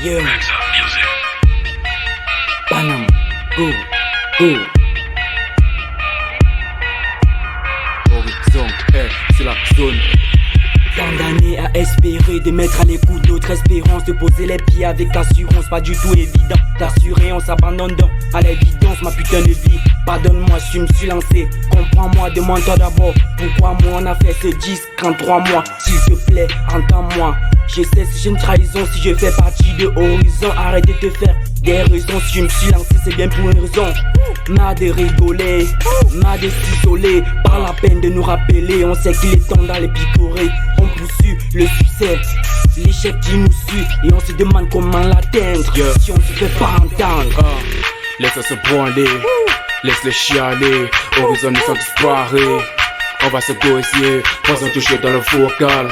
Yeah. Panam, go. Horizon, c'est la zone. Tant d'années à espérer de mettre à l'écoute notre espérance, de poser les pieds avec assurance, pas du tout évident d'assurer, on s'abandonne à l'évidence, ma putain de vie. Pardonne-moi, je me suis lancé, comprends-moi, demande-toi d'abord pourquoi moi on a fait ce disque en 3 mois. S'il te plaît, entends-moi, je sais si j'ai une trahison, si je fais partie de Horizon. Arrête de te faire des raisons, si je me suis lancé c'est bien pour une raison. M'a de rigoler, m'a de s'isoler, pas la peine de nous rappeler, on sait qu'il est temps d'aller picorer. On poursuit le succès, l'échec qui nous suit, et on se demande comment l'atteindre, si on se fait pas entendre. Laisse se branler, laisse les chialer, Horizon nous sont disparus. On va se gosier, pas en toucher dans le vocal.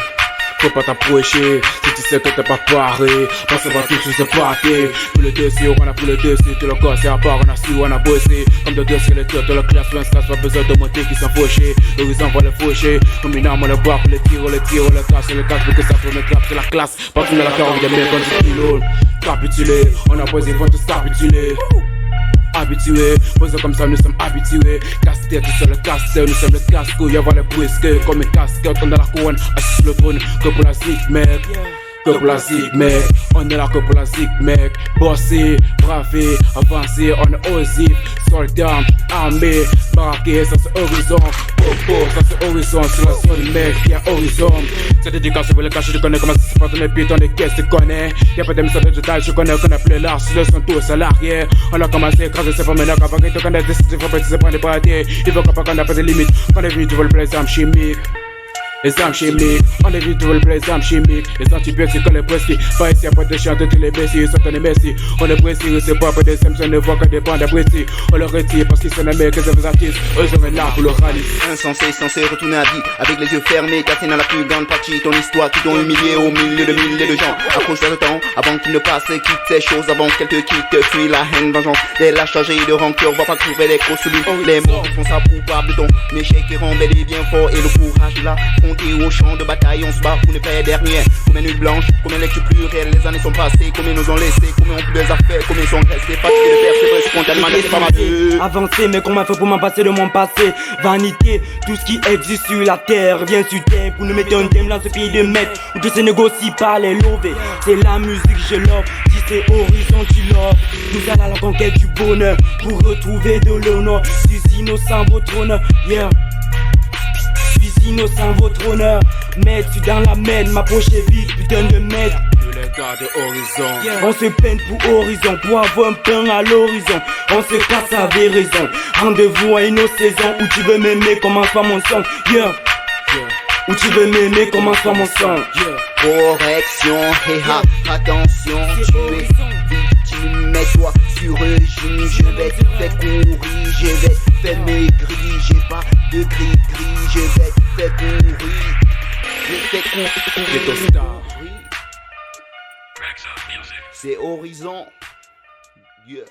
Faut pas t'approcher, si tu sais que t'es pas paré, parce qu'on va tout se partir. Pour le dossier, on a pris le dossier, tout le corps c'est à part, on a su, on a bossé. Comme de dossier, le tour de la classe, 24, pas besoin de monter qui s'en faucher. L'horizon va le faucher, comme une arme, on le boit pour le tir, le casse, pour que ça tourne grave, c'est la classe. Pas tourner la carrière des mecs, on dit kilo. Capituler, on a posé, ils vont tous capituler. Habitués, posés comme ça, nous sommes habitués. Casse-tête, nous sommes le casse-tête, nous sommes le casse-couille. Y'a le brisque, comme une casquette, on a la couronne, assis sur le trône. Que pour la zig, mec. Que pour la zig, mec. On est là que pour la zig, mec. Bosser, braver, avancer, on est osif. Soldat, armé, baraqué, ça c'est Horizon. Popo, ça c'est Horizon, c'est la zone, mec, y'a Horizon. Cette dédicace, je veux le cacher, je connais comment ça se passe dans les pitons, les caisses, tu connais. Y'a pas d'émission de détails, je connais plus large, ils sont tous à l'arrière. On a commencé à écraser ces femmes, avant qu'ils te connaissent, il faut pas se prendre des parties. Il faut pas qu'on a pas de limites, quand on est venu, tu veux le plaisir chimique. Les armes chimiques, on est venu de voler les armes chimiques. Les antibiotiques, on les précis. Pas ici, après de chanter tous les messies, ils sont en messie. On est précis, c'est pas pour des Simpsons, ne voit que des bandes appréciés. On le retire parce qu'ils sont aimés, que c'est des artistes. Eux seraient là pour le rallye. Insensé, censé retourner à vie, avec les yeux fermés, cassé dans la plus grande partie. Ton histoire qui t'ont humilié au milieu de milliers de gens. Accroche-toi le temps, avant qu'il ne passe, quitte ces choses, avant qu'elle te quitte. Fuis la haine, vengeance, dès la chargée de rancœur, va pas trouver les gros souliers. Les mots responsables coupables de ton échec et rend bel et bien fort. Et le courage de la au champ de bataille, on se bat pour ne pas être dernier. Combien nuits blanches, combien lectures plurielles, les années sont passées, combien nous ont laissé, combien ont plus des affaires, combien sont restés fatigués de persévérer spontanément, c'est pas ma vie. Avancer, mais comment faire pour m'en passer de mon passé? Vanité, tout ce qui existe sur la terre vient sur terre pour nous mettre un thème dans ce pays de maître où tout se négocie par les lovés. C'est la musique, je l'offre, si c'est Horizon, tu l'offres. Nous allons à la conquête du bonheur pour retrouver de l'honneur. Suis innocent, votre honneur, yeah. Innocent votre honneur, mettre dans la mène, m'approcher vite, putain de maître. Les gars de Horizon, on se peine pour Horizon, pour avoir un pain à l'horizon. On se casse avec raison. Rendez-vous à une autre saison. Où tu veux m'aimer, commence par mon son, yeah. Où tu veux m'aimer, commence par mon son, yeah. Correction, attention, tu es victime, mets-toi sur régime. Je vais te faire courir, je vais te faire maigrir. J'ai pas de gris-gris, je vais te faire courir. Je vais te faire courir. C'est Horizon, yeah.